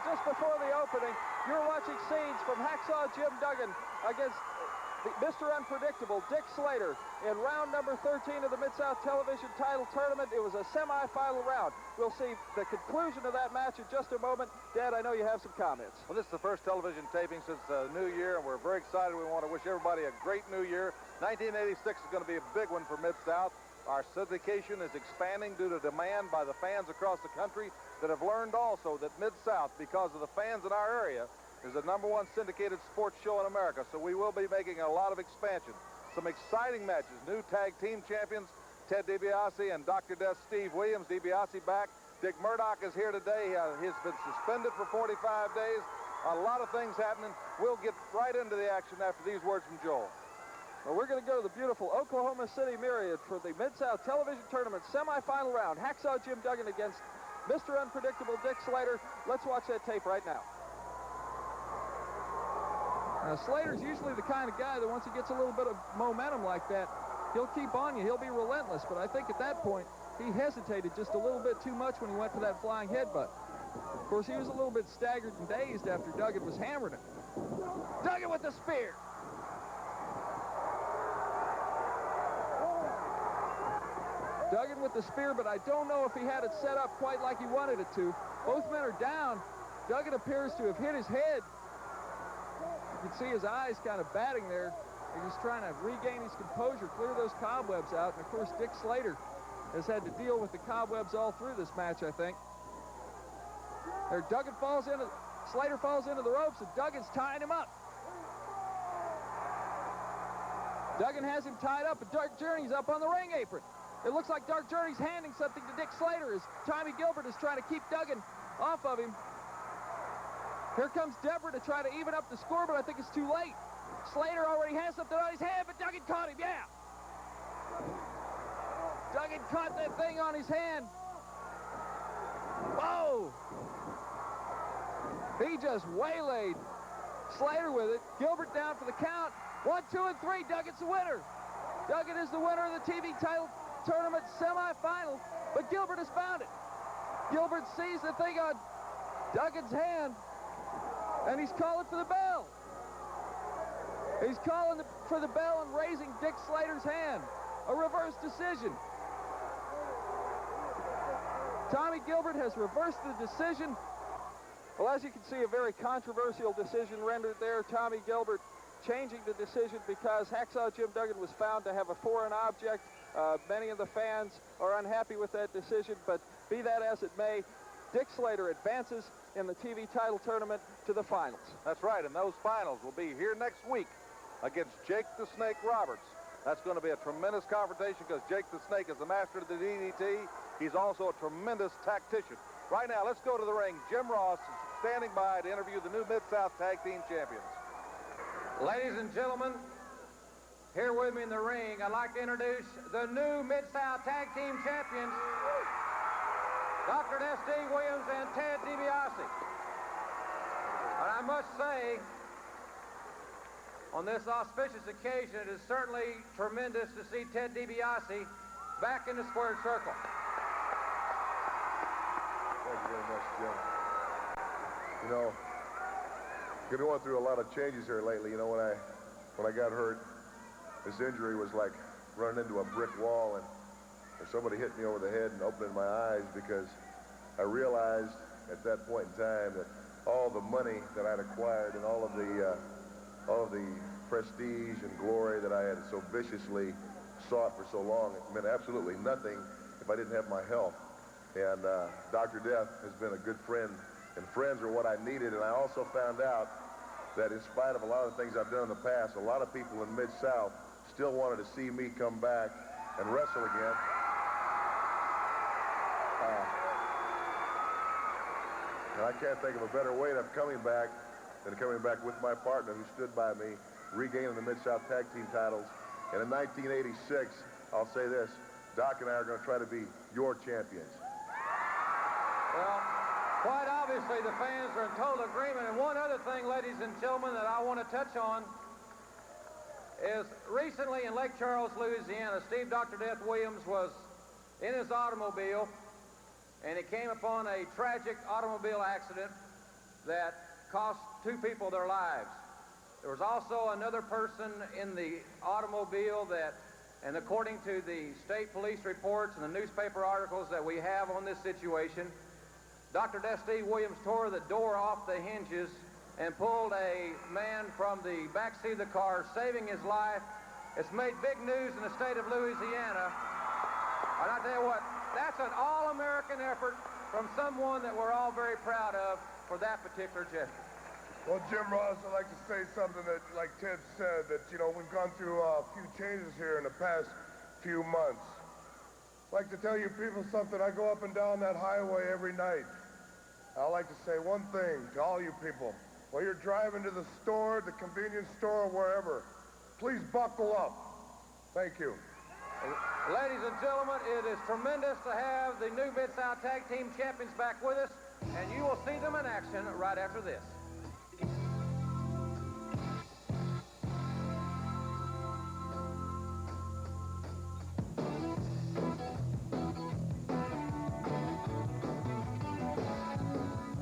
just before the opening, you're watching scenes from Hacksaw Jim Duggan against Mr. Unpredictable, Dick Slater, in round number 13 of the Mid-South Television title tournament. It was a semifinal round. We'll see the conclusion of that match in just a moment. Dad, I know you have some comments. Well, this is the first television taping since the new year, and we're very excited. We want to wish everybody a great new year. 1986 is going to be a big one for Mid-South. Our syndication is expanding due to demand by the fans across the country that have learned also that Mid-South, because of the fans in our area, is the #1 syndicated sports show in America. So we will be making a lot of expansion. Some exciting matches. New tag team champions, Ted DiBiase and Dr. Death Steve Williams. DiBiase back. Dick Murdoch is here today. He's been suspended for 45 days. A lot of things happening. We'll get right into the action after these words from Joel. Well, we're going to go to the beautiful Oklahoma City Myriad for the Mid-South Television Tournament semifinal round. Hacksaw Jim Duggan against Mr. Unpredictable Dick Slater. Let's watch that tape right now. Now, Slater's usually the kind of guy that once he gets a little bit of momentum like that, he'll keep on you. He'll be relentless. But I think at that point, he hesitated just a little bit too much when he went for that flying headbutt. Of course, he was a little bit staggered and dazed after Duggan was hammering him. Duggan with the spear. Duggan with the spear, but I don't know if he had it set up quite like he wanted it to. Both men are down. Duggan appears to have hit his head. You can see his eyes kind of batting there. He's trying to regain his composure, clear those cobwebs out. And, of course, Dick Slater has had to deal with the cobwebs all through this match, I think. There, Slater falls into the ropes, and Duggan's tying him up. Duggan has him tied up, and Dark Journey's up on the ring apron. It looks like Dark Journey's handing something to Dick Slater as Tommy Gilbert is trying to keep Duggan off of him. Here comes Deborah to try to even up the score, but I think it's too late. Slater already has something on his hand, but Duggan caught him, yeah. Duggan caught that thing on his hand. Whoa! He just waylaid Slater with it. Gilbert down for the count. 1, 2, and 3. Duggan's the winner. Duggan is the winner of the TV title tournament semifinal, but Gilbert has found it. Gilbert sees the thing on Duggan's hand, and he's calling for the bell. He's calling for the bell and raising Dick Slater's hand. A reverse decision. Tommy Gilbert has reversed the decision. Well, as you can see, a very controversial decision rendered there. Tommy Gilbert changing the decision because Hacksaw Jim Duggan was found to have a foreign object. Many of the fans are unhappy with that decision, but be that as it may, Dick Slater advances in the TV title tournament to the finals. That's right, and those finals will be here next week against Jake the Snake Roberts. That's going to be a tremendous confrontation because Jake the Snake is the master of the DDT. He's also a tremendous tactician. Right now, let's go to the ring. Jim Ross is standing by to interview the new Mid-South Tag Team Champions. Ladies and gentlemen, here with me in the ring, I'd like to introduce the new Mid-South Tag Team Champions, Dr. Death Steve Williams and Ted DiBiase. And I must say, on this auspicious occasion, it is certainly tremendous to see Ted DiBiase back in the squared circle. Thank you very much, Jim. You know, we've been going through a lot of changes here lately. You know, when I got hurt, this injury was like running into a brick wall, and somebody hit me over the head and opened my eyes, because I realized at that point in time that all the money that I'd acquired and all of the prestige and glory that I had so viciously sought for so long, it meant absolutely nothing if I didn't have my health. And Dr. Death has been a good friend, and friends are what I needed. And I also found out that in spite of a lot of things I've done in the past, a lot of people in Mid-South still wanted to see me come back and wrestle again. And I can't think of a better way of coming back than coming back with my partner who stood by me, regaining the Mid-South Tag Team titles. And in 1986, I'll say this, Doc and I are going to try to be your champions. Well, quite obviously the fans are in total agreement. And one other thing, ladies and gentlemen, that I want to touch on is recently in Lake Charles, Louisiana, Steve Dr. Death Williams was in his automobile, and he came upon a tragic automobile accident. that cost 2 people their lives. There was also another person in the automobile that, and according to the state police reports and the newspaper articles that we have on this situation, Dr. Death Steve Williams tore the door off the hinges and pulled a man from the back seat of the car, saving his life. It's made big news in the state of Louisiana. And I tell you what, that's an all-American effort from someone that we're all very proud of for that particular gesture. Well, Jim Ross, I'd like to say something that, like Ted said, that, you know, we've gone through a few changes here in the past few months. I'd like to tell you people something. I go up and down that highway every night. I'd like to say one thing to all you people. While you're driving to the store, the convenience store, or wherever, please buckle up. Thank you. Ladies and gentlemen, it is tremendous to have the new Mid-South Tag Team Champions back with us, and you will see them in action right after this.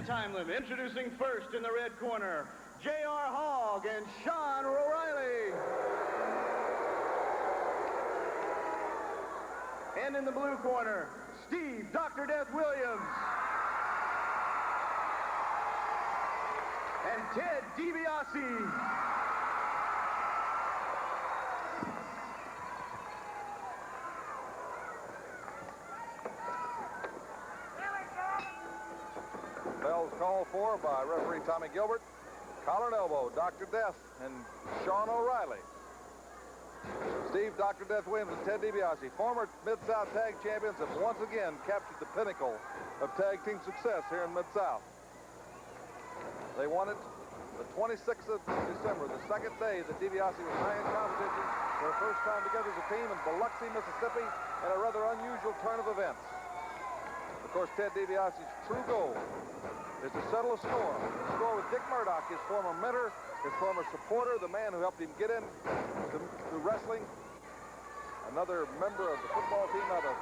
Time limit. Introducing first in the red corner, J.R. Hogg and Sean O'Reilly. And in the blue corner, Steve Dr. Death Williams. And Ted DiBiase. Bell's called for by referee Tommy Gilbert. Collar and elbow, Dr. Death and Sean O'Reilly. Steve Dr. Death Williams and Ted DiBiase, former Mid-South Tag Champions, have once again captured the pinnacle of tag team success here in Mid-South. They won it the 26th of December, the second day that DiBiase was high in competition for the first time together as a team in Biloxi, Mississippi, in a rather unusual turn of events. Of course, Ted DiBiase's true goal is to settle a score. A score with Dick Murdoch, his former mentor, his former supporter, the man who helped him get in to wrestling. Another member of the football team out of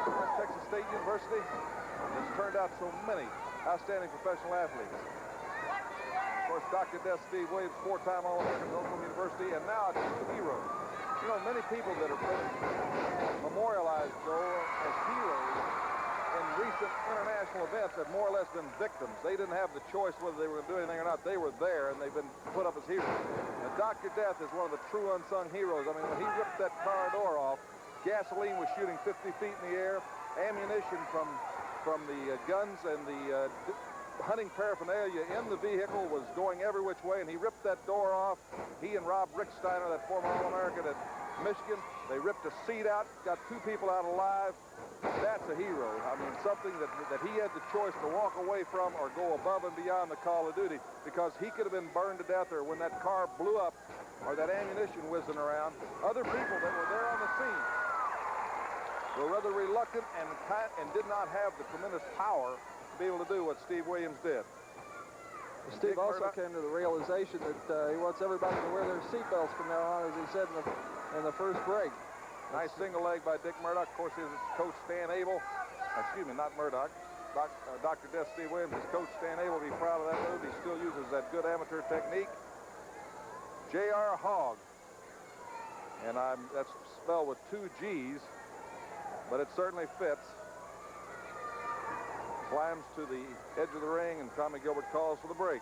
West Texas State University. That's turned out so many outstanding professional athletes. Of course, Dr. Death Steve Williams, 4-time All-American at Oklahoma University, and now a true hero. You know, many people that are memorialized, though, as heroes in recent international events have more or less been victims. They didn't have the choice whether they were going to do anything or not. They were there, and they've been put up as heroes. And Dr. Death is one of the true unsung heroes. I mean, when he ripped that car door off, gasoline was shooting 50 feet in the air, ammunition from the guns and the hunting paraphernalia in the vehicle was going every which way, and he ripped that door off. He and Rob Ricksteiner, that former All-American at Michigan, they ripped a seat out, got 2 people out alive. That's a hero. I mean, something that he had the choice to walk away from or go above and beyond the call of duty, because he could have been burned to death, or when that car blew up or that ammunition whizzing around, other people that were there on the scene were rather reluctant and did not have the tremendous power to be able to do what Steve Williams did. Steve also came to the realization that he wants everybody to wear their seatbelts from now on, as he said in the first break. Nice single leg by Dick Murdoch. Of course, his coach Stan Abel, excuse me, not Murdoch, Dr. Death Steve Williams, his coach Stan Abel will be proud of that move. He still uses that good amateur technique. J.R. Hogg, and that's spelled with 2 G's, but it certainly fits. Climbs to the edge of the ring, and Tommy Gilbert calls for the break.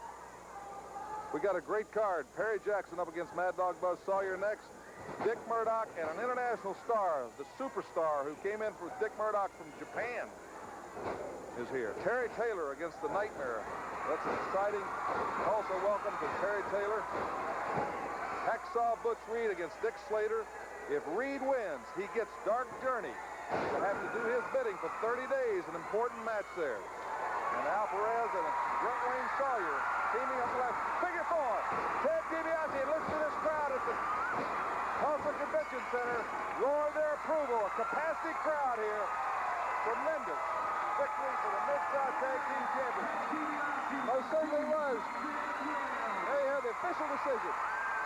We got a great card. Perry Jackson up against Mad Dog Buzz Sawyer next. Dick Murdoch and an international star, the superstar who came in for Dick Murdoch from Japan, is here. Terry Taylor against the Nightmare. That's exciting. Also welcome to Terry Taylor. Hacksaw Butch Reed against Dick Slater. If Reed wins, he gets Dark Journey. He'll have to do his bidding for 30 days, an important match there. And Al Perez and Grunt Wayne Sawyer teaming up left. Figure 4. Ted DiBiase, and listen to this crowd at the Tulsa Convention Center. Roar their approval. A capacity crowd here. Tremendous victory for the Mid-South Tag Team Champions. Most certainly was. There you have the official decision.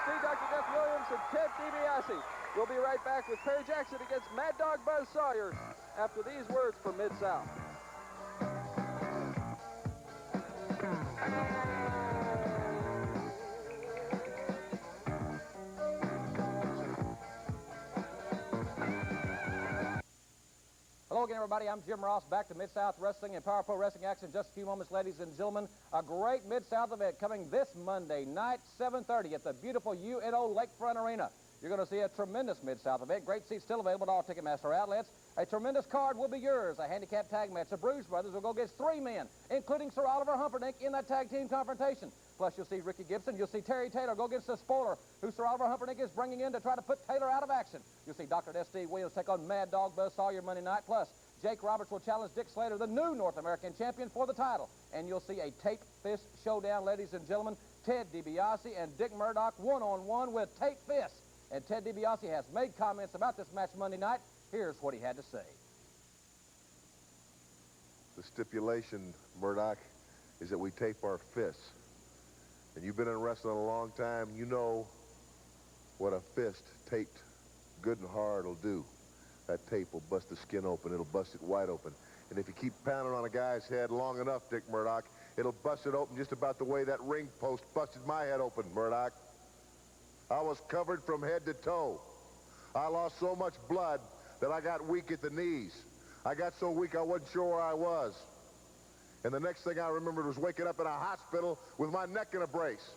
Steve Dr. Death Williams and Ted DiBiase. We'll be right back with Perry Jackson against Mad Dog Buzz Sawyer after these words from Mid-South. Hello again, everybody. I'm Jim Ross, back to Mid-South Wrestling and Power Pro Wrestling action in just a few moments, ladies and gentlemen. A great Mid-South event coming this Monday night, 7:30 at the beautiful UNO Lakefront Arena. You're going to see a tremendous Mid-South event. Great seats still available at all Ticketmaster outlets. A tremendous card will be yours. A handicap tag match. The Bruise Brothers will go against 3 men, including Sir Oliver Humperdinck in that tag team confrontation. Plus, you'll see Ricky Gibson. You'll see Terry Taylor go against the Spoiler, who Sir Oliver Humperdinck is bringing in to try to put Taylor out of action. You'll see Dr. S.D. Williams take on Mad Dog Buzz Sawyer Monday night. Plus, Jake Roberts will challenge Dick Slater, the new North American champion, for the title. And you'll see a tape fist showdown, ladies and gentlemen. Ted DiBiase and Dick Murdoch one-on-one with tape fists. And Ted DiBiase has made comments about this match Monday night. Here's what he had to say. The stipulation, Murdoch, is that we tape our fists. And you've been in wrestling a long time. You know what a fist taped good and hard will do. That tape will bust the skin open. It'll bust it wide open. And if you keep pounding on a guy's head long enough, Dick Murdoch, it'll bust it open just about the way that ring post busted my head open, Murdoch. I was covered from head to toe. I lost so much blood that I got weak at the knees. I got so weak I wasn't sure where I was. And the next thing I remembered was waking up in a hospital with my neck in a brace.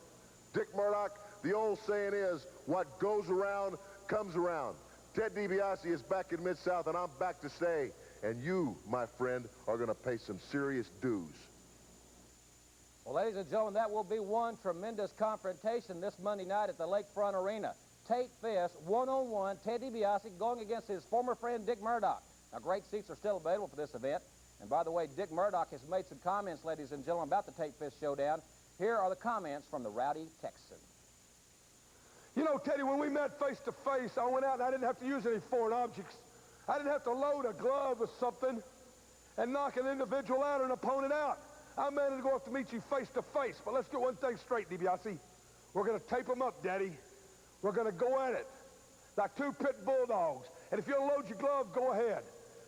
Dick Murdoch, the old saying is, what goes around comes around. Ted DiBiase is back in Mid-South, and I'm back to stay. And you, my friend, are going to pay some serious dues. Well, ladies and gentlemen, that will be one tremendous confrontation this Monday night at the Lakefront Arena. Tape fist, one-on-one, Ted DiBiase going against his former friend Dick Murdoch. Now, great seats are still available for this event. And by the way, Dick Murdoch has made some comments, ladies and gentlemen, about the tape fist showdown. Here are the comments from the Rowdy Texan. You know, Teddy, when we met face to face, I went out and I didn't have to use any foreign objects. I didn't have to load a glove or something and knock an individual out or an opponent out. I managed to go up to meet you face to face. But let's get one thing straight, DiBiase. We're going to tape them up, Daddy. We're going to go at it like 2 pit bulldogs. And if you'll load your glove, go ahead.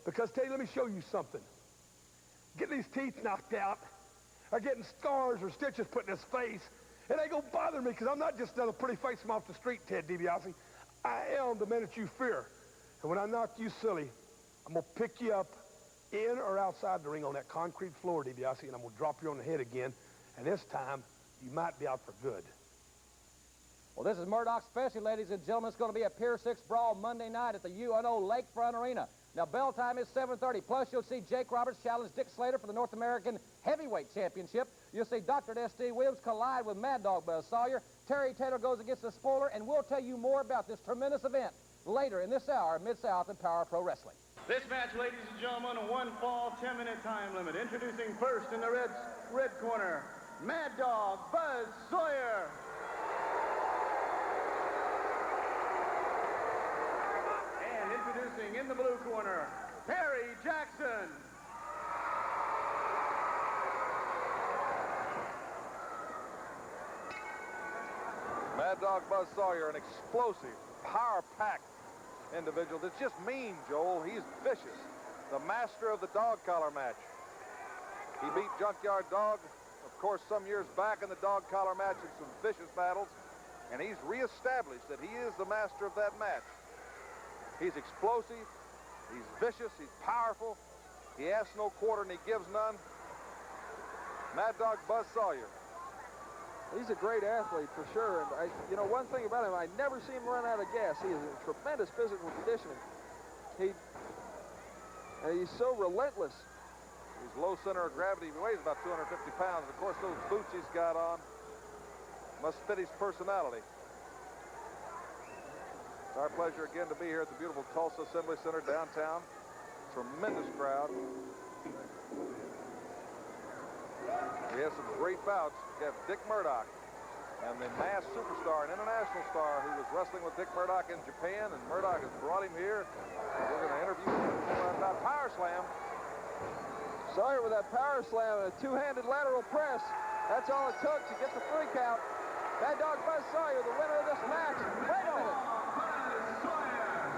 Because, Teddy, let me show you something. Getting these teeth knocked out or getting scars or stitches put in his face, it ain't gonna bother me because I'm not just another pretty face from off the street, Ted DiBiase. I am the man that you fear. And when I knock you silly, I'm gonna pick you up in or outside the ring on that concrete floor, DiBiase, and I'm gonna drop you on the head again. And this time, you might be out for good. Well, this is Murdoch's special, ladies and gentlemen. It's going to be a Pier 6 brawl Monday night at the UNO Lakefront Arena. Now, bell time is 7:30. Plus, you'll see Jake Roberts challenge Dick Slater for the North American Heavyweight Championship. You'll see Dr. S.D. Williams collide with Mad Dog Buzz Sawyer. Terry Taylor goes against the Spoiler, and we'll tell you more about this tremendous event later in this hour of Mid-South and Power Pro Wrestling. This match, ladies and gentlemen, a 1-fall, 10-minute time limit. Introducing first in the red corner, Mad Dog Buzz Sawyer. And introducing in the blue corner, Terry Jackson. Mad Dog Buzz Sawyer, an explosive, power-packed individual that's just mean, Joel. He's vicious. The master of the dog collar match. He beat Junkyard Dog, of course, some years back in the dog collar match in some vicious battles, and he's reestablished that he is the master of that match. He's explosive, he's vicious, he's powerful, he asks no quarter and he gives none. Mad Dog Buzz Sawyer. He's a great athlete for sure, and you know, one thing about him, I never see him run out of gas. He is in tremendous physical conditioning. He's so relentless. He's low center of gravity. He weighs about 250 pounds. Of course, those boots he's got on must fit his personality. It's our pleasure again to be here at the beautiful Tulsa Assembly Center downtown. Tremendous crowd. We have some great bouts. We have Dick Murdoch and the masked superstar and international star who was wrestling with Dick Murdoch in Japan, and Murdoch has brought him here. We're going to interview him about Power Slam. Sawyer with that power slam and a 2-handed lateral press. That's all it took to get the 3 count. Mad Dog Buzz Sawyer, the winner of this match. Wait a minute.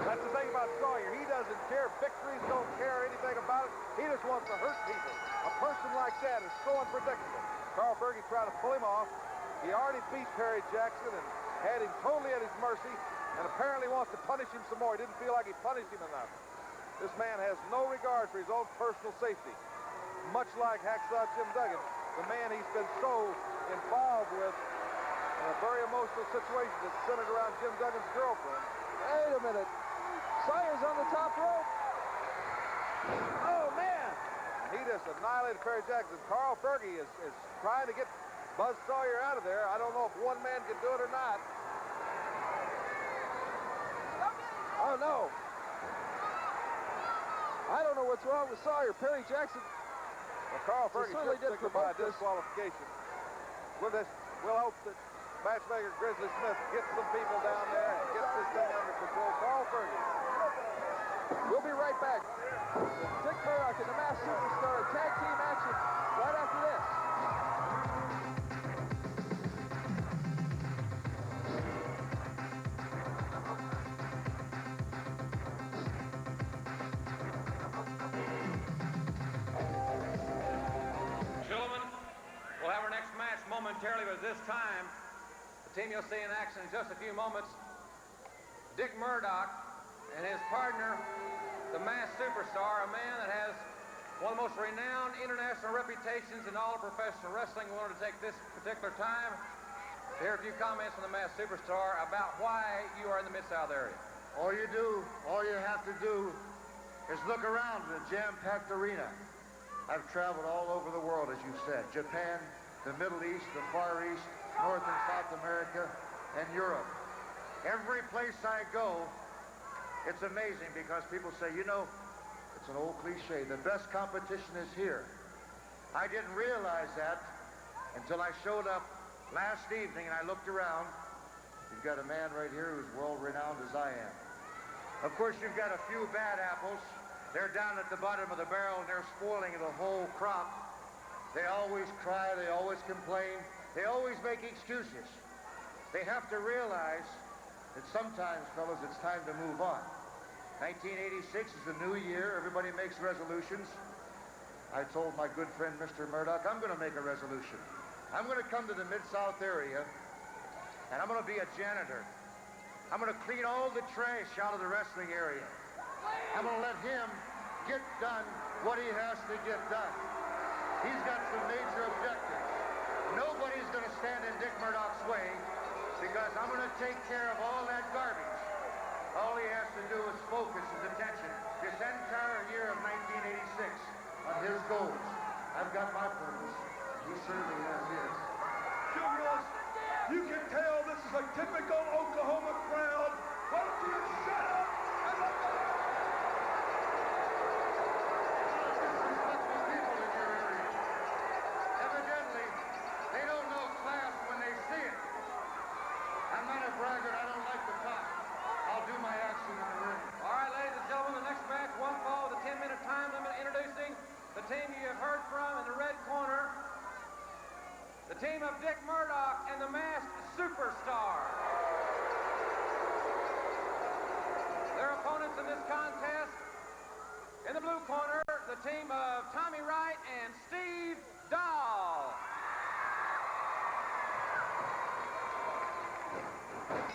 That's the thing about Sawyer. He doesn't care. Victories don't care anything about it. He just wants to hurt people. A person like that is so unpredictable. Carl Berge tried to pull him off. He already beat Terry Jackson and had him totally at his mercy, and apparently wants to punish him some more. He didn't feel like he punished him enough. This man has no regard for his own personal safety. Much like Hacksaw Jim Duggan, the man he's been so involved with in a very emotional situation that's centered around Jim Duggan's girlfriend. Wait a minute. Sawyer's on the top rope. Oh, man. He just annihilated Perry Jackson. Carl Fergie is trying to get Buzz Sawyer out of there. I don't know if one man can do it or not. Oh, no. I don't know what's wrong with Sawyer. Perry Jackson. Well, Carl Fergie certainly should did stick by provoke this. disqualification. We'll hope that matchmaker Grizzly Smith gets some people down there and gets this thing under control. Carl Fergie. We'll be right back. Dick Murdoch and the Masked Superstar tag team action right after this. Gentlemen, we'll have our next match momentarily, but this time, the team you'll see in action in just a few moments, Dick Murdoch and his partner, the Masked Superstar, a man that has one of the most renowned international reputations in all of professional wrestling. We wanted to take this particular time to hear a few comments from the Masked Superstar about why you are in the Mid-South area. All you have to do is look around in a jam-packed arena. I've traveled all over the world, as you said, Japan, the Middle East, the Far East, North and South America, and Europe. Every place I go, it's amazing because people say, you know, it's an old cliche, the best competition is here. I didn't realize that until I showed up last evening and I looked around. You've got a man right here who's world-renowned as I am. Of course, you've got a few bad apples. They're down at the bottom of the barrel and they're spoiling the whole crop. They always cry, they always complain, they always make excuses. They have to realize that sometimes, fellas, it's time to move on. 1986 is the new year. Everybody makes resolutions. I told my good friend, Mr. Murdoch, I'm going to make a resolution. I'm going to come to the Mid-South area, and I'm going to be a janitor. I'm going to clean all the trash out of the wrestling area. I'm going to let him get done what he has to get done. He's got some major objectives. Nobody's going to stand in Dick Murdoch's way because I'm going to take care of all that garbage. All he has to do is focus his attention this entire year of 1986 on his goals. I've got my purpose. He certainly has his. Jim Ross, you can tell this is a typical Oklahoma crowd. Why don't you shut up and let them... Disrespectful people in your area. Evidently, they don't know class when they see it. I'm not a braggart. I don't like to talk. I'll do my action in the ring. All right, ladies and gentlemen, the next match, one fall with a 10-minute time limit, introducing the team you have heard from in the red corner, the team of Dick Murdoch and the Masked Superstar. Their opponents in this contest, in the blue corner, the team of Tommy Wright and Steve Dahl.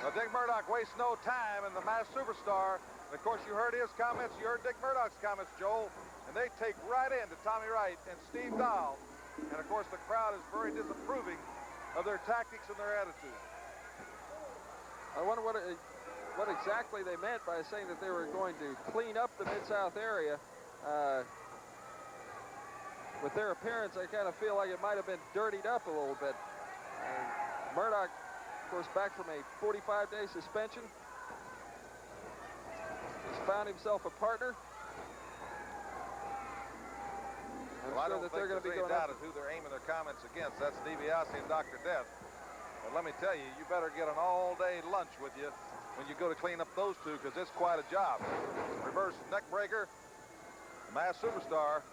Now, Dick Murdoch wastes no time in the Masked Superstar. And of course, you heard his comments, you heard Dick Murdoch's comments, Joel, and they take right into Tommy Wright and Steve Dahl. And of course, the crowd is very disapproving of their tactics and their attitude. I wonder what exactly they meant by saying that they were going to clean up the Mid-South area. With their appearance, I kind of feel like it might have been dirtied up a little bit. Murdoch, of course, back from a 45-day suspension. He's found himself a partner. Well, I don't think there's any doubt of who they're aiming their comments against. That's DiBiase and Dr. Death. But let me tell you, you better get an all-day lunch with you when you go to clean up those two, because it's quite a job. Reverse neck breaker, Masked Superstar.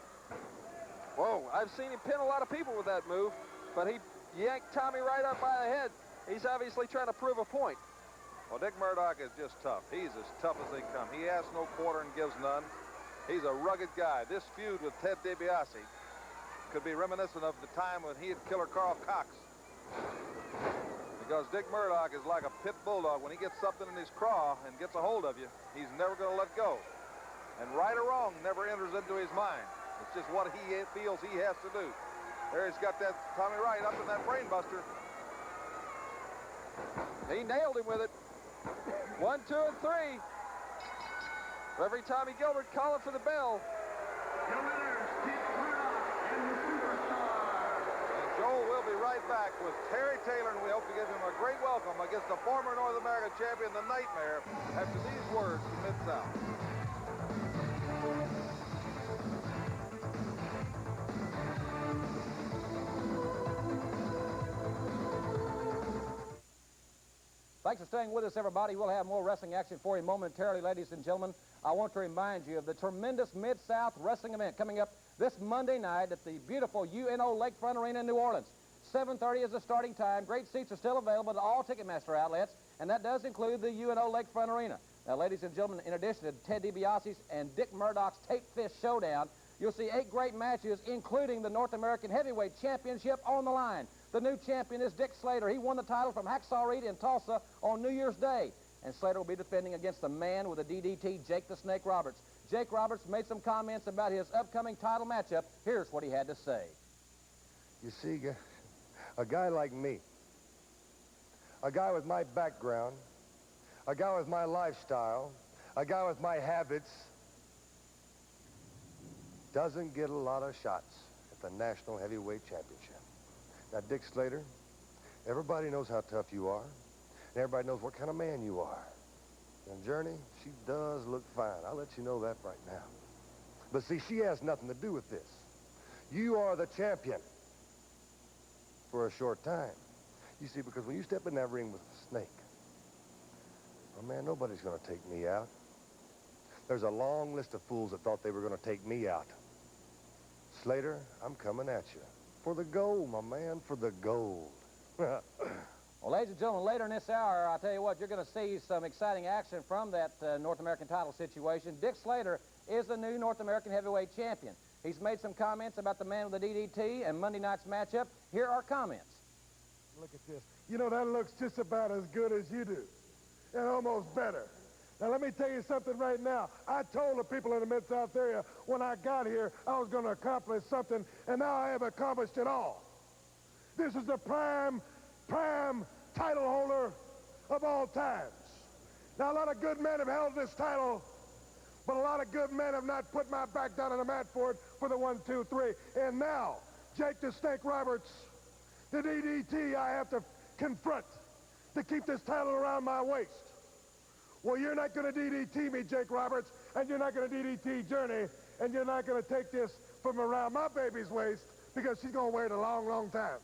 Whoa, I've seen him pin a lot of people with that move, but he yanked Tommy right up by the head. He's obviously trying to prove a point. Well, Dick Murdoch is just tough. He's as tough as they come. He asks no quarter and gives none. He's a rugged guy. This feud with Ted DiBiase could be reminiscent of the time when he had Killer Carl Cox. Because Dick Murdoch is like a pit bulldog. When he gets something in his craw and gets a hold of you, he's never going to let go. And right or wrong never enters into his mind. It's just what he feels he has to do. There he's got that Tommy Wright up in that brain buster. He nailed him with it. 1, 2, and 3. Referee Tommy Gilbert calling for the bell. Your winners, Dick Murdoch and the Superstar. And Joel will be right back with Terry Taylor, and we hope to give him a great welcome against the former North American champion, the Nightmare, after these words from Mid-South. Thanks for staying with us, everybody. We'll have more wrestling action for you momentarily, ladies and gentlemen. I want to remind you of the tremendous Mid-South wrestling event coming up this Monday night at the beautiful UNO Lakefront Arena in New Orleans. 7:30 is the starting time. Great seats are still available at all Ticketmaster outlets, and that does include the UNO Lakefront Arena. Now, ladies and gentlemen, in addition to Ted DiBiase's and Dick Murdoch's Tape Fist Showdown, you'll see 8 great matches, including the North American Heavyweight Championship on the line. The new champion is Dick Slater. He won the title from Hacksaw Reed in Tulsa on New Year's Day. And Slater will be defending against the man with a DDT, Jake the Snake Roberts. Jake Roberts made some comments about his upcoming title matchup. Here's what he had to say. You see, a guy like me, a guy with my background, a guy with my lifestyle, a guy with my habits, doesn't get a lot of shots at the National Heavyweight Championship. Now, Dick Slater, everybody knows how tough you are, and everybody knows what kind of man you are. And Journey, she does look fine. I'll let you know that right now. But see, she has nothing to do with this. You are the champion for a short time. You see, because when you step in that ring with the Snake, oh man, nobody's going to take me out. There's a long list of fools that thought they were going to take me out. Slater, I'm coming at you. For the gold, my man, for the gold. Well, ladies and gentlemen, later in this hour, I'll tell you what, you're going to see some exciting action from that North American title situation. Dick Slater is the new North American Heavyweight Champion. He's made some comments about the man with the DDT and Monday night's matchup. Here are comments. Look at this. You know, that looks just about as good as you do, and almost better. Now, let me tell you something right now. I told the people in the Mid-South area when I got here I was going to accomplish something, and now I have accomplished it all. This is the prime title holder of all times. Now, a lot of good men have held this title, but a lot of good men have not put my back down on the mat for it for the 1, 2, 3. And now, Jake the Snake Roberts, the DDT I have to confront to keep this title around my waist. Well, you're not going to DDT me, Jake Roberts, and you're not going to DDT Journey, and you're not going to take this from around my baby's waist because she's going to wear it a long, long time.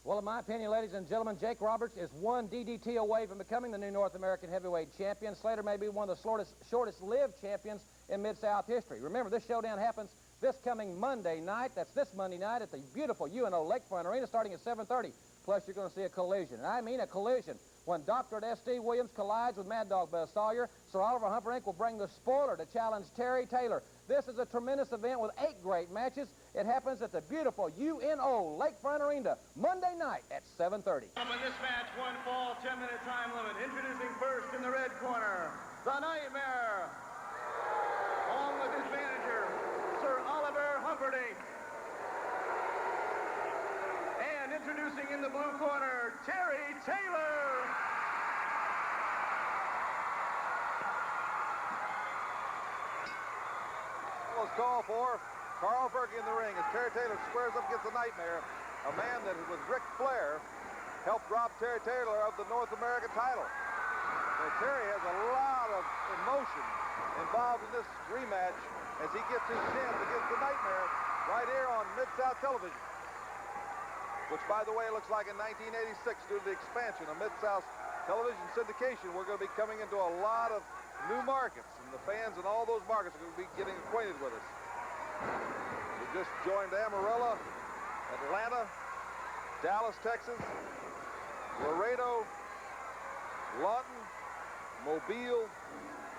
Well, in my opinion, ladies and gentlemen, Jake Roberts is 1 DDT away from becoming the new North American Heavyweight Champion. Slater may be one of the shortest-lived champions in Mid-South history. Remember, this showdown happens this coming Monday night. That's this Monday night at the beautiful UNO Lakefront Arena starting at 7:30. Plus, you're going to see a collision. And I mean a collision. When Dr. S.D. Williams collides with Mad Dog Buzz Sawyer, Sir Oliver Humperdinck will bring the spoiler to challenge Terry Taylor. This is a tremendous event with 8 great matches. It happens at the beautiful UNO Lakefront Arena Monday night at 7:30. In this match, 1 fall, 10-minute time limit. Introducing first in the red corner, the Nightmare, along with his manager, Sir Oliver Humperdinck. And introducing in the blue corner, Terry Taylor. Was called for. Carl Fergie in the ring as Terry Taylor squares up against the Nightmare, a man that with Ric Flair helped drop Terry Taylor of the North American title. So Terry has a lot of emotion involved in this rematch as he gets his chance against the Nightmare right here on Mid-South Television, which, by the way, looks like in 1986, due to the expansion of Mid-South television syndication, we're going to be coming into a lot of new markets, and the fans in all those markets are going to be getting acquainted with us. We just joined Amarillo, Atlanta, Dallas, Texas, Laredo, Lawton, Mobile,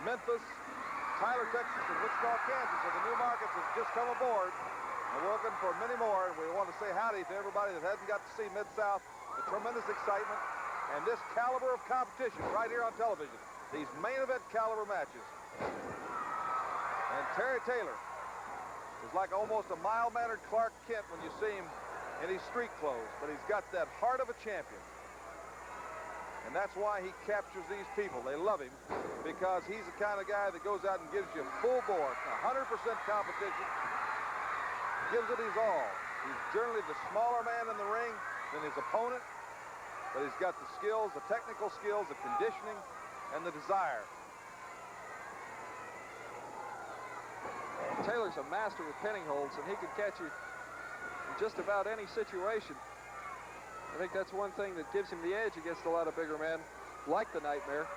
Memphis, Tyler, Texas, and Wichita, Kansas. So the new markets have just come aboard, and we're looking for many more. And we want to say howdy to everybody that hasn't got to see Mid-South. The tremendous excitement and this caliber of competition right here on television. These main event caliber matches. And Terry Taylor is like almost a mild-mannered Clark Kent when you see him in his street clothes, but he's got that heart of a champion. And that's why he captures these people. They love him because he's the kind of guy that goes out and gives you full bore, 100% competition, gives it his all. He's generally the smaller man in the ring than his opponent, but he's got the skills, the technical skills, the conditioning, and the desire. Taylor's a master with pinning holds, and he can catch you in just about any situation. I think that's one thing that gives him the edge against a lot of bigger men, like the Nightmare.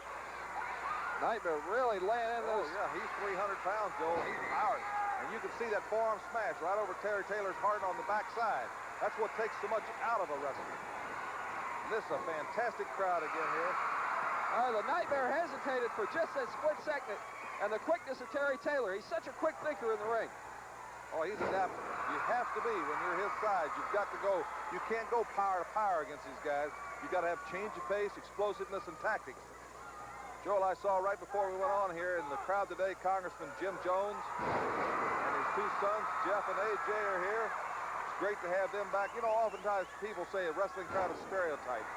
Nightmare really laying in those. Oh, yeah, he's 300 pounds, Joel. He's powered. And you can see that forearm smash right over Terry Taylor's heart on the backside. That's what takes so much out of a wrestler. And this is a fantastic crowd again here. The Nightmare hesitated for just that split second, and the quickness of Terry Taylor. He's such a quick thinker in the ring. Oh, he's adaptable. You have to be when you're his size. You've got to go. You can't go power to power against these guys. You've got to have change of pace, explosiveness, and tactics. Joel, I saw right before we went on here in the crowd today, Congressman Jim Jones and his two sons, Jeff and AJ, are here. It's great to have them back. You know, oftentimes people say a wrestling crowd is stereotyped.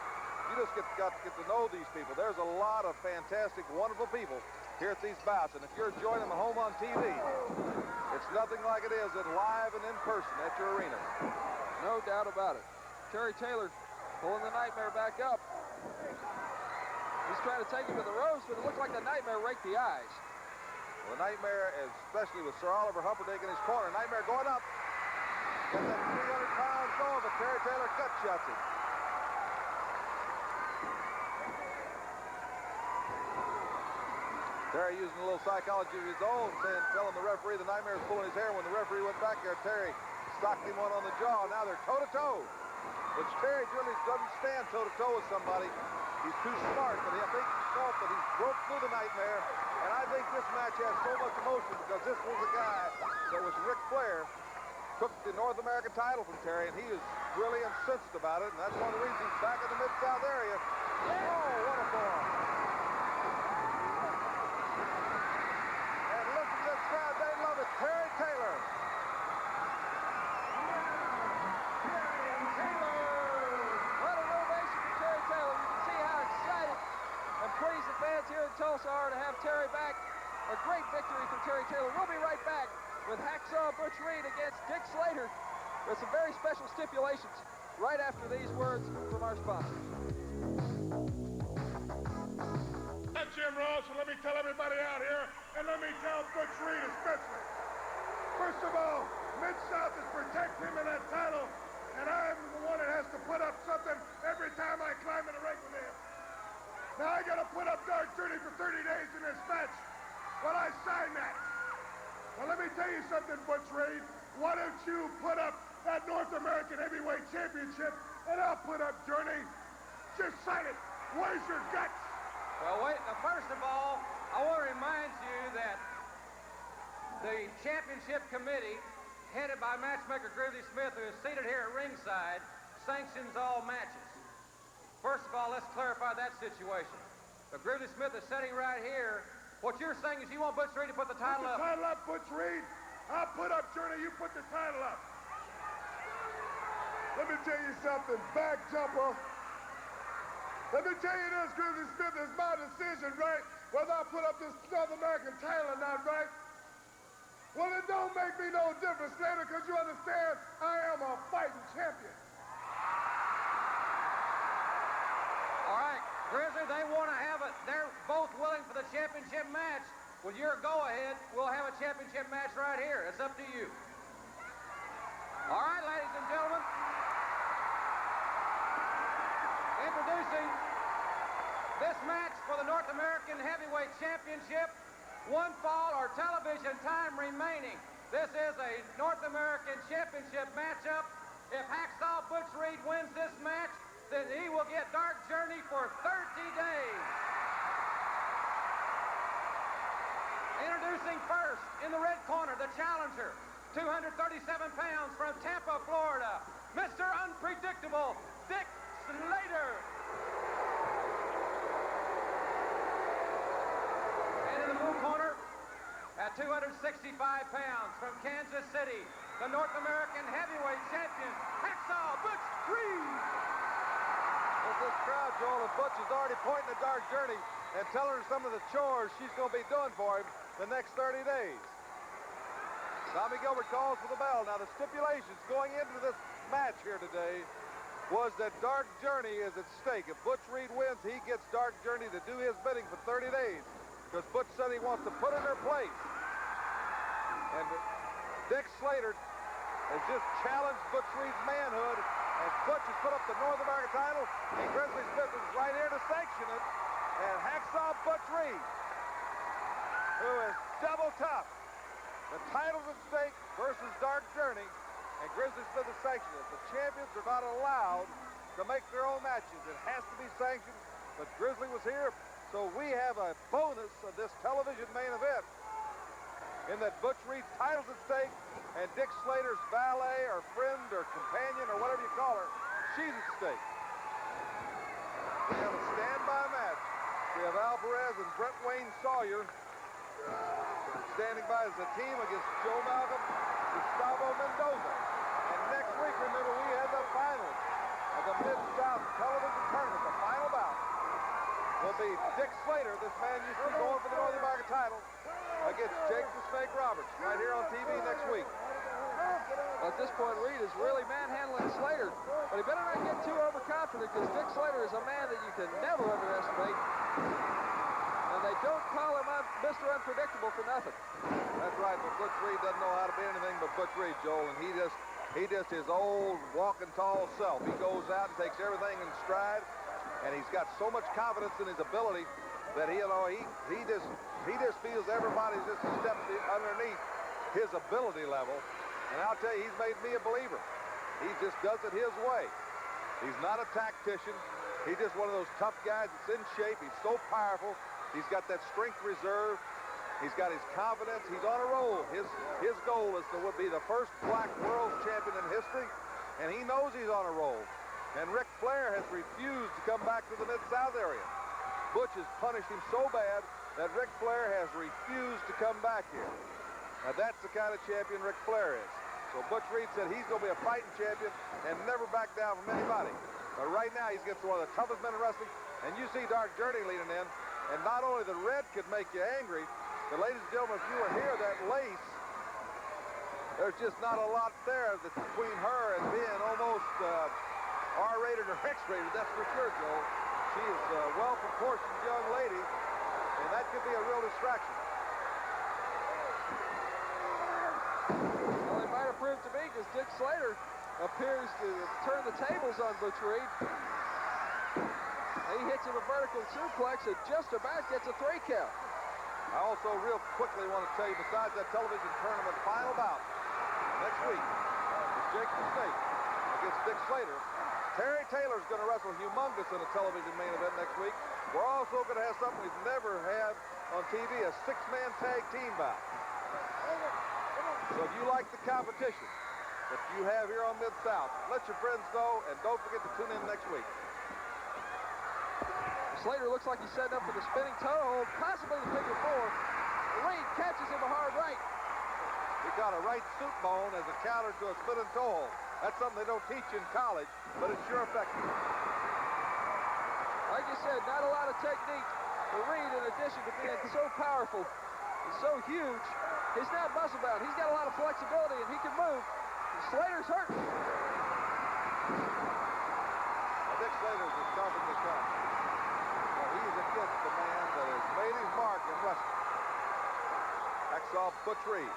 You just got to get to know these people. There's a lot of fantastic, wonderful people here at these bouts. And if you're enjoying them at home on TV, it's nothing like it is live and in person at your arena. No doubt about it. Terry Taylor pulling the Nightmare back up. He's trying to take him to the ropes, but it looked like the Nightmare raked the eyes. Well, the Nightmare, especially with Sir Oliver Humperdinck in his corner, Nightmare going up. Got that 300 pounds going, but Terry Taylor gut shots him. Terry using a little psychology of his own, telling the referee the Nightmare is pulling his hair. When the referee went back there, Terry stocked him one on the jaw. Now they're toe-to-toe, which Terry really doesn't stand toe-to-toe with somebody. He's too smart, but I think he's smart, but he's broke through the Nightmare. And I think this match has so much emotion because this was a guy that was Ric Flair, took the North American title from Terry, and he is really incensed about it, and that's one of the reasons he's back in the Mid-South area. Oh, what a forearm. And listen to this crowd, they love it. Terry Taylor. What an ovation for Terry Taylor. You can see how excited and pleased the fans here in Tulsa are to have Terry back. A great victory for Terry Taylor. We'll be right back with Hacksaw Butch Reed against Dick Slater with some very special stipulations right after these words from our sponsors. That's Jim Ross, and let me tell everybody out here, and let me tell Butch Reed especially. First of all, Mid-South is protecting him in that title, and I'm the one that has to put up something every time I climb in the ring with him. Now I gotta put up Dark Journey for 30 days in this match. Well, I signed that. Now let me tell you something, Butch Reed. Why don't you put up that North American Heavyweight Championship, and I'll put up Journey. Just sign it. Where's your guts? Well, wait. Now, first of all, I want to remind you that the championship committee, headed by matchmaker Grizzly Smith, who is seated here at ringside, sanctions all matches. First of all, let's clarify that situation. But Grizzly Smith is sitting right here. What you're saying is you want Butch Reed to put the title up. Put the title up, Butch Reed. I'll put up Journey, you put the title up. Let me tell you something, back jumper. Let me tell you this, Grizzly Smith, it's my decision, right? Whether I put up this North American title or not, right? Well, it don't make me no difference, Slater, because you understand I am a fighting champion. All right, Grizzly, they want to have it. They're both willing for the championship match. With your go-ahead, we'll have a championship match right here. It's up to you. All right, ladies and gentlemen. Introducing this match for the North American Heavyweight Championship. One fall or television time remaining. This is a North American Championship matchup. If Hacksaw Butch Reed wins this match, then he will get Dark Journey for 30 days. Introducing first, in the red corner, the challenger, 237 pounds from Tampa, Florida, Mr. Unpredictable, Dick Slater. And in the blue corner, at At 265 pounds from Kansas City, the North American heavyweight champion, Hacksaw Butch Reed. With this crowd, Joel, and Butch is already pointing at Dark Journey and telling her some of the chores she's going to be doing for him the next 30 days. Tommy Gilbert calls for the bell. Now, the stipulations going into this match here today was that Dark Journey is at stake. If Butch Reed wins, he gets Dark Journey to do his bidding for 30 days because Butch said he wants to put in her place. And Dick Slater has just challenged Butch Reed's manhood, and Butch has put up the North American title, and Grizzly Smith is right here to sanction it. And Hacksaw Butch Reed, who is double tough. The title's at stake versus Dark Journey, and Grizzly Smith is sanctioned it. The champions are not allowed to make their own matches. It has to be sanctioned, but Grizzly was here, so we have a bonus of this television main event in that Butch Reed's title's at stake, and Dick Slater's valet or friend or companion or whatever you call her, she's at stake. We have a standby match. We have Alvarez and Brett Wayne Sawyer standing by as a team against Joe Malcolm, Gustavo Mendoza. And next week, remember, we have the finals of the Mid-South Television Tournament. The final bout will be Dick Slater, this man used to be going for the North American title, against Jake the Snake Roberts, right here on TV next week. Well, at this point, Reed is really manhandling Slater, but he better not get too overconfident because Dick Slater is a man that you can never underestimate. And they don't call him Mr. Unpredictable for nothing. That's right, but Butch Reed doesn't know how to be anything but Butch Reed, Joel, and he just his old walking tall self. He goes out and takes everything in stride, and he's got so much confidence in his ability that he just feels everybody's just a step underneath his ability level. And I'll tell you, he's made me a believer. He just does it his way. He's not a tactician. He's just one of those tough guys that's in shape. He's so powerful. He's got that strength reserve. He's got his confidence. He's on a roll. His goal is to be the first black world champion in history, and he knows he's on a roll. And Ric Flair has refused to come back to the Mid-South area. Butch has punished him so bad that Ric Flair has refused to come back here. Now, that's the kind of champion Ric Flair is. So Butch Reed said he's going to be a fighting champion and never back down from anybody. But right now, he's against one of the toughest men in wrestling. And you see Dark Journey leading in. And not only the red could make you angry, but ladies and gentlemen, if you were here, that lace, there's just not a lot there that's between her and being almost R-rated or X-rated. That's for sure, Joe. She is a well-proportioned young lady, and that could be a real distraction. Well, it might have proved to be because Dick Slater appears to turn the tables on Butch Reed. He hits him a vertical suplex and just about gets a 3 count. I also real quickly want to tell you, besides that television tournament final bout next week, is Jake the Snake against Dick Slater. Terry Taylor's going to wrestle humongous in a television main event next week. We're also going to have something we've never had on TV, a 6-man tag team bout. So if you like the competition that you have here on Mid-South, let your friends know, and don't forget to tune in next week. Slater looks like he's setting up for the spinning toe hold, possibly the figure 4. Reed catches him a hard right. He got a right suit bone as a counter to a spinning toe hold. That's something they don't teach in college, but it's sure effective. Like you said, not a lot of technique. But Reed, in addition to being so powerful and so huge, he's not muscle bound. He's got a lot of flexibility and he can move. Slater's hurt. Dick Slater's as tough as they come. Well, he's against the man that has made his mark in wrestling. Hacksaw Butch Reed.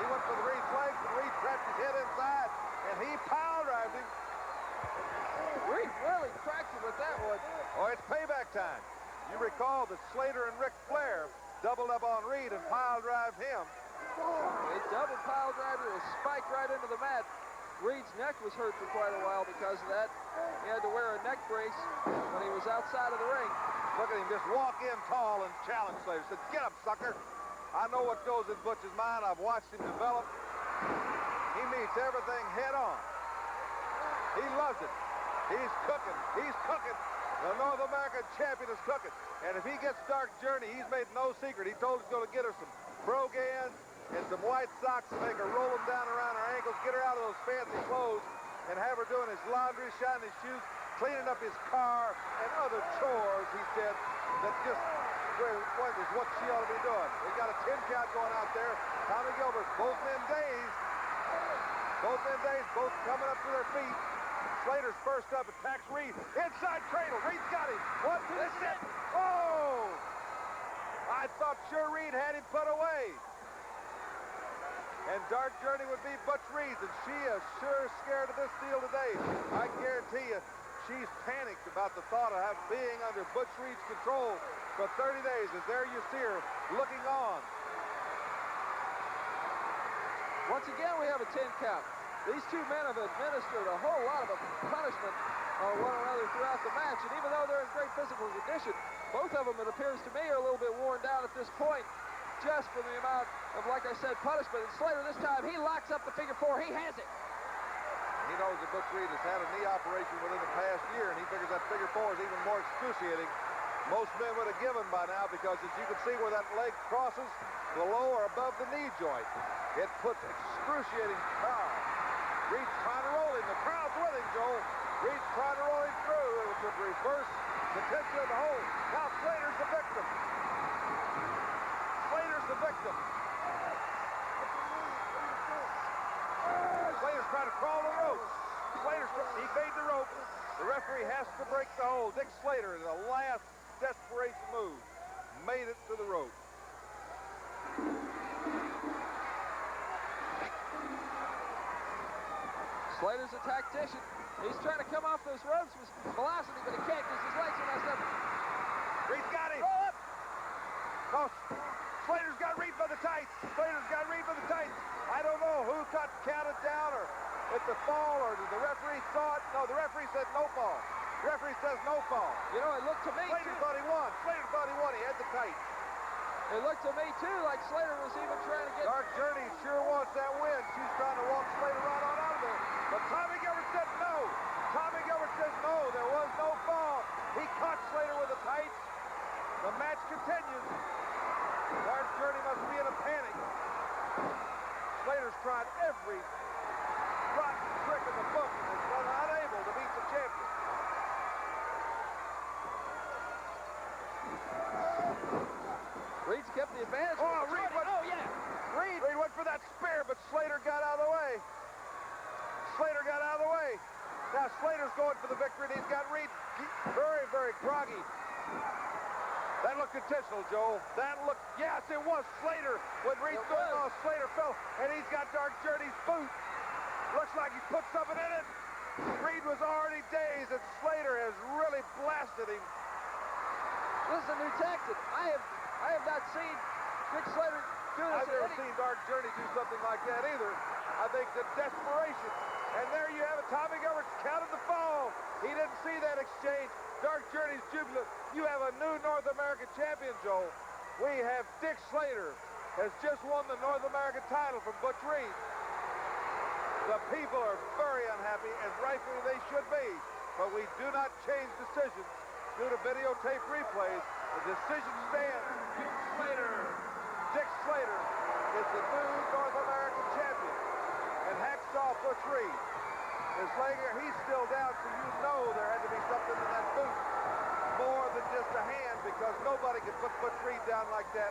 He went for the Reed's legs, and Reed trapped his head inside, and he pile drived him. Reed really cracked him with that one. Oh, it's payback time. You recall that Slater and Ric Flair doubled up on Reed and pile drive him. A double pile driver is spiked right into the mat. Reed's neck was hurt for quite a while because of that. He had to wear a neck brace when he was outside of the ring. Look at him just walk in tall and challenge Slater. Said, get up, sucker. I know what goes in Butch's mind. I've watched him develop. He meets everything head on. He loves it. He's cooking. He's cooking. The North American champion is cooking. And if he gets Dark Journey, he's made no secret. He told us he's going to get her some brogans and some white socks to make her roll them down around her ankles, get her out of those fancy clothes, and have her doing his laundry, shining his shoes, cleaning up his car, and other chores, he said, that just was what she ought to be doing. They got a 10 count going out there. Tommy Gilbert, both men dazed. Both men dazed, both coming up to their feet. Slater's first up, attacks Reed. Inside cradle, Reed's got him. 1, 2, set. Oh! I thought sure Reed had him put away. And Dark Journey would be Butch Reed's, and she is sure scared of this deal today. I guarantee you, she's panicked about the thought of being under Butch Reed's control for 30 days, as there you see her looking on. Once again, we have a 10 count. These two men have administered a whole lot of punishment on one another throughout the match, and even though they're in great physical condition, both of them, it appears to me, are a little bit worn down at this point, just from the amount of, like I said, punishment. And Slater, this time, he locks up the figure 4. He has it. He knows that Butch Reed has had a knee operation within the past year, and he figures that figure 4 is even more excruciating. Most men would have given by now, because as you can see where that leg crosses, below or above the knee joint, it puts excruciating power. Reed's trying to roll him. The crowd's with him, Joel. Reed's trying to roll him through. It was a reverse contention of the hole. Now Slater's the victim. Slater's the victim. Slater's trying to crawl the rope. He made the rope. The referee has to break the hold. Dick Slater, in the last desperation move, made it to the rope. Slater's a tactician. He's trying to come off those ropes with velocity, but he can't because his legs are messed up. Reed's got him. Roll up. Oh, Slater's got Reed by the tights. Slater's got Reed by the tights. I don't know who got counted down, or if the fall, or did the referee saw it? No, the referee said no fall. The referee says no fall. You know, it looked to me, Slater thought he won. Slater thought he won. He had the tights. It looked to me, too, like Slater was even trying to get... Dark Journey sure wants that win. She's trying to walk Slater right on out of there. But Tommy Gilbert said no. Tommy Gilbert says no. There was no fall. He caught Slater with the tights. The match continues. Dark Journey must be in a panic. Slater's tried every rotten trick in the book and has been unable to beat the champion. Reed's kept the advantage. Oh, Reed went, Reed went for that spear, but Slater got out of the way. Slater got out of the way. Now Slater's going for the victory, and he's got Reed very, very groggy. That looked intentional, Joel. That looked, yes, it was Slater. When Reed's going off, Slater fell, and he's got Dark Journey's boot. Looks like he put something in it. Reed was already dazed, and Slater has really blasted him. This is a new tactic. I have not seen Dick Slater do this. I've never seen Dark Journey do something like that either. I think the desperation. And there you have it. Tommy Gilbert's counted the fall. He didn't see that exchange. Dark Journey's jubilant. You have a new North American champion, Joel. We have Dick Slater has just won the North American title from Butch Reed. The people are very unhappy, and rightfully they should be. But we do not change decisions due to videotape replays. The decision stands. Dick Slater is the new North American champion. And Hacksaw Butch Reed is laying here. He's still down, so you know there had to be something in that boot. More than just a hand, because nobody can put Butch Reed down like that.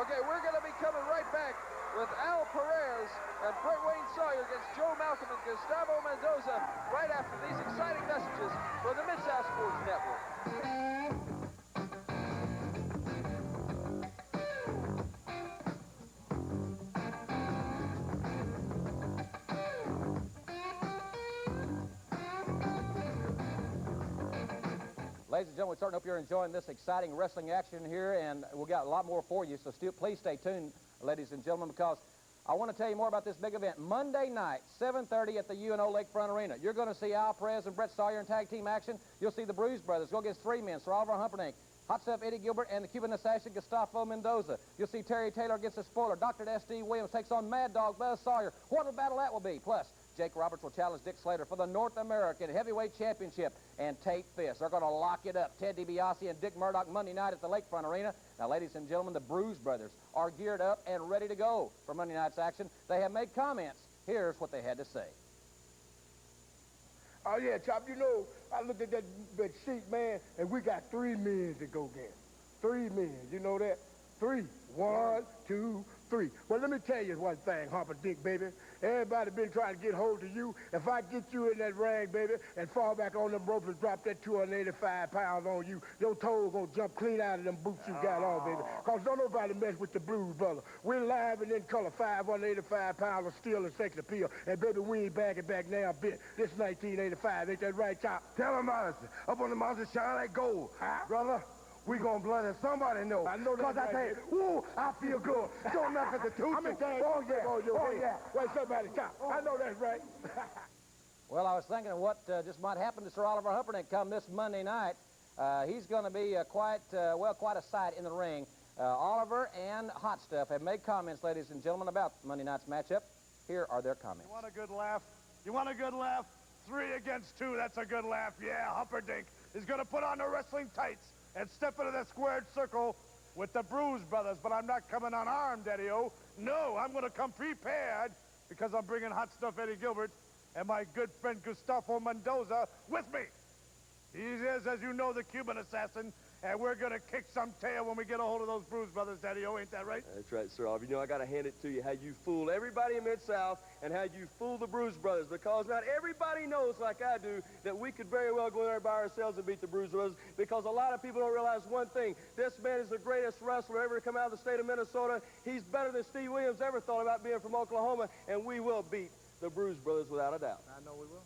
Okay, we're going to be coming right back with Al Perez and Brett Wayne Sawyer against Joe Malcolm and Gustavo Mendoza right after these exciting messages from the Mid-South Sports Network. Ladies and gentlemen, we certainly hope you're enjoying this exciting wrestling action here, and we've got a lot more for you, so please stay tuned, ladies and gentlemen, because I want to tell you more about this big event. Monday night, 7:30 at the UNO Lakefront Arena. You're going to see Al Perez and Brett Sawyer in tag team action. You'll see the Bruise Brothers go against three men, Sir Oliver Humperdinck, Hot Stuff Eddie Gilbert, and the Cuban assassin Gustavo Mendoza. You'll see Terry Taylor against the spoiler. Dr. S.D. Williams takes on Mad Dog Buzz Sawyer. What a battle that will be. Plus, Jake Roberts will challenge Dick Slater for the North American Heavyweight Championship. And Tate Fist, they're going to lock it up. Ted DiBiase and Dick Murdoch Monday night at the Lakefront Arena. Now, ladies and gentlemen, the Bruise Brothers are geared up and ready to go for Monday night's action. They have made comments. Here's what they had to say. Oh, yeah, Chop, you know, I looked at that sheet, man, and we got 3 men to go get. 3 men, you know that? 3. 1, 2, 3. Well, let me tell you one thing, Harper Dick, baby. Everybody been trying to get hold of you. If I get you in that ring, baby, and fall back on them ropes and drop that 285 pounds on you, your toes gonna jump clean out of them boots you got on, baby. Cause don't nobody mess with the Blues Brothers. We're live and in color, 585 pounds of steel and sex appeal. And baby, we ain't backing back now a bit. This 1985, ain't that right, Chop? Tell them honestly, up on the mountain shine like gold. Brother, we gonna blood and somebody know. I know that. Cause I tell you, woo, I feel good. Don't mess with the two. Oh, yeah. Wait, somebody, Chop. I know that's right. Well, I was thinking of what just might happen to Sir Oliver Humperdinck come this Monday night. He's going to be quite a sight in the ring. Oliver and Hot Stuff have made comments, ladies and gentlemen, about Monday night's matchup. Here are their comments. You want a good laugh? You want a good laugh? 3 against 2, that's a good laugh. Yeah, Humperdinck is going to put on the wrestling tights and step into the squared circle with the Bruise Brothers, but I'm not coming unarmed, Eddie-O. No, I'm going to come prepared because I'm bringing Hot Stuff Eddie Gilbert and my good friend Gustavo Mendoza with me. He is, as you know, the Cuban assassin, and we're going to kick some tail when we get a hold of those Bruise Brothers, Daddy-O, ain't that right? That's right, Sir Oliver. You know, I got to hand it to you how you fooled everybody in Mid-South and how you fooled the Bruise Brothers, because not everybody knows, like I do, that we could very well go there by ourselves and beat the Bruise Brothers, because a lot of people don't realize one thing. This man is the greatest wrestler ever to come out of the state of Minnesota. He's better than Steve Williams ever thought about being from Oklahoma, and we will beat the Bruise Brothers without a doubt. I know we will.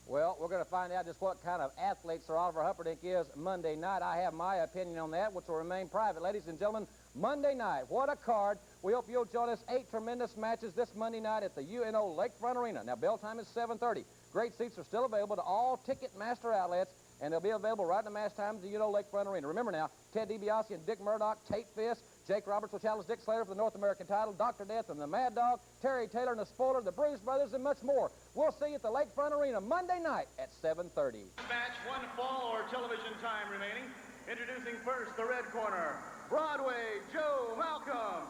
Well, we're going to find out just what kind of athlete Sir Oliver Humperdinck is Monday night. I have my opinion on that, which will remain private. Ladies and gentlemen, Monday night, what a card. We hope you'll join us. 8 tremendous matches this Monday night at the UNO Lakefront Arena. Now, bell time is 7:30. Great seats are still available to all Ticketmaster outlets, and they'll be available right in the match time at the UNO Lakefront Arena. Remember now, Ted DiBiase and Dick Murdoch, Tate Fist, Jake Roberts will challenge Dick Slater for the North American title, Dr. Death and the Mad Dog, Terry Taylor and the Spoiler, the Bruise Brothers, and much more. We'll see you at the Lakefront Arena Monday night at 7:30. Match, 1 fall or television time remaining. Introducing first the red corner, Broadway Joe Malcolm.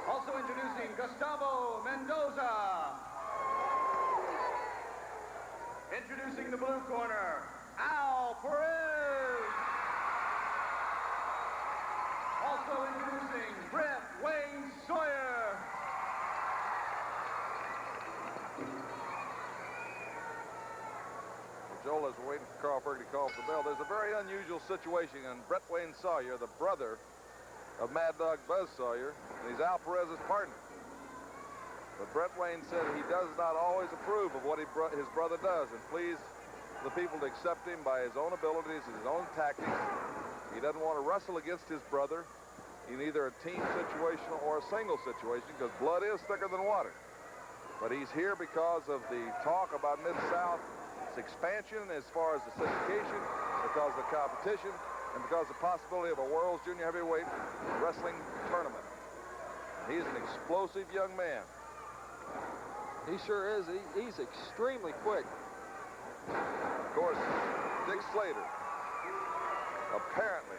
Also introducing Gustavo Mendoza. Introducing the blue corner, Al Perez. Also introducing Brett Wayne Sawyer. Joel is waiting for Carl Fergie to call for the bell. There's a very unusual situation, and Brett Wayne Sawyer, the brother of Mad Dog Buzz Sawyer, and he's Al Perez's partner. But Brett Wayne said he does not always approve of what his brother does, and please the people to accept him by his own abilities and his own tactics. He doesn't want to wrestle against his brother in either a team situation or a single situation, because blood is thicker than water. But he's here because of the talk about Mid-South, its expansion as far as the syndication, because of the competition, and because of the possibility of a World's Junior Heavyweight Wrestling Tournament. He's an explosive young man. He sure is. He's extremely quick. Of course, Dick Slater, apparently,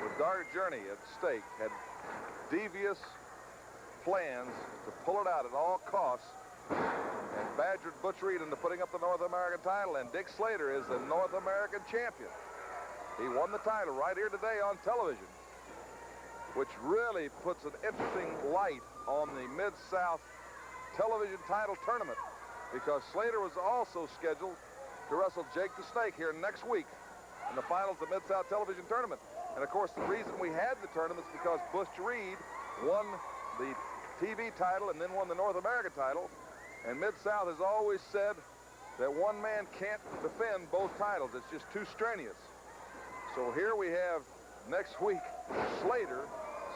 with Dark Journey at stake, had devious plans to pull it out at all costs and badgered Butch Reed into putting up the North American title, and Dick Slater is the North American champion. He won the title right here today on television, which really puts an interesting light on the Mid-South television title tournament, because Slater was also scheduled to wrestle Jake the Snake here next week in the finals of the Mid-South television tournament. And of course, the reason we had the tournament is because Butch Reed won the TV title and then won the North American title. And Mid-South has always said that one man can't defend both titles. It's just too strenuous. So here we have next week Slater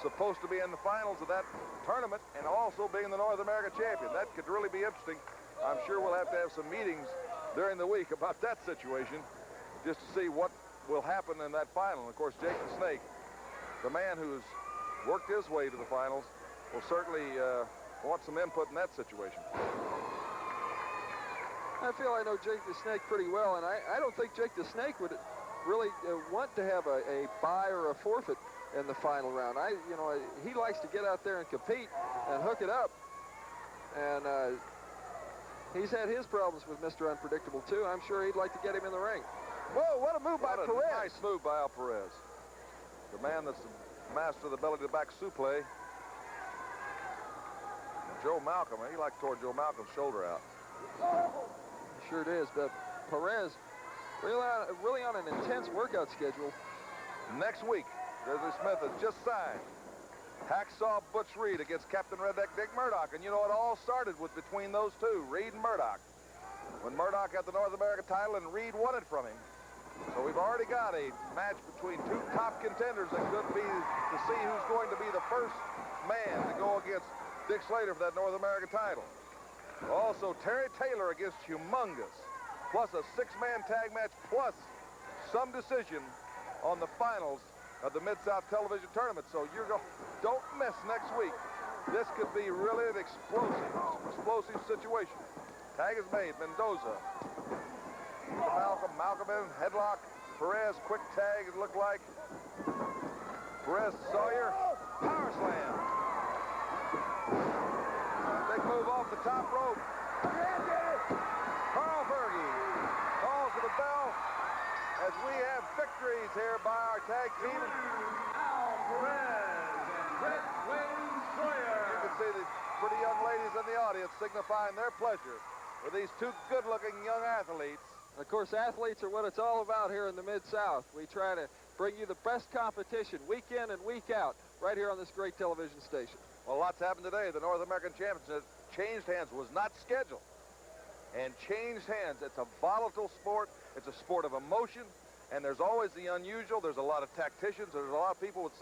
supposed to be in the finals of that tournament and also being the North American champion. That could really be interesting. I'm sure we'll have to have some meetings during the week about that situation just to see what will happen in that final. And of course, Jake the Snake, the man who's worked his way to the finals, will certainly want some input in that situation. I feel I know Jake the Snake pretty well, and I don't think Jake the Snake would really want to have a bye or a forfeit in the final round. He likes to get out there and compete and hook it up. And he's had his problems with Mr. Unpredictable, too. I'm sure he'd like to get him in the ring. Whoa, what a move by Perez. Nice move by Al Perez. The man that's the master of the belly-to-back suplex. Joe Malcolm, he like tore Joe Malcolm's shoulder out. Sure it is, but Perez really on an intense workout schedule. Next week, Grizzly Smith has just signed Hacksaw Butch Reed against Captain Redneck Dick Murdoch. And you know, it all started with between those two, Reed and Murdoch. When Murdoch had the North American title and Reed won it from him. So we've already got a match between two top contenders that could be to see who's going to be the first man to go against Dick Slater for that North American title. Also, Terry Taylor against Humongous, plus a six-man tag match, plus some decision on the finals of the Mid-South Television Tournament. So don't miss next week. This could be really an explosive situation. Tag is made. Mendoza. Malcolm in, headlock. Perez, quick tag, it looked like. Perez, Sawyer, power slam. Big move off the top rope. Carl Fergie calls for the bell as we have victories here by our tag team. Al Perez and Brett Wayne Sawyer. You can see the pretty young ladies in the audience signifying their pleasure with these two good-looking young athletes. Of course, athletes are what it's all about here in the Mid-South. We try to bring you the best competition week in and week out right here on this great television station. Well, lots happened today. The North American Championship changed hands, was not scheduled. And changed hands. It's a volatile sport. It's a sport of emotion. And there's always the unusual. There's a lot of tacticians. There's a lot of people with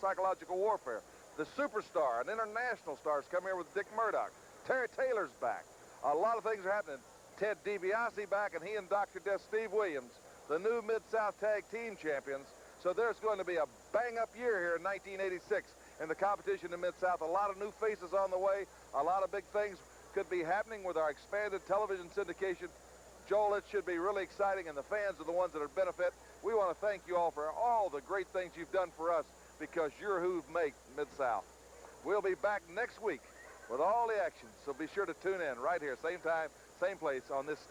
psychological warfare. The superstar, an international star, has come here with Dick Murdoch. Terry Taylor's back. A lot of things are happening. Ted DiBiase back, and he and Dr. Death Steve Williams, the new Mid-South Tag Team Champions. So there's going to be a bang-up year here in 1986 in the competition in Mid-South. A lot of new faces on the way. A lot of big things could be happening with our expanded television syndication. Joel, it should be really exciting, and the fans are the ones that are benefit. We want to thank you all for all the great things you've done for us, because you're who make Mid-South. We'll be back next week with all the action, so be sure to tune in right here, same time, same place on this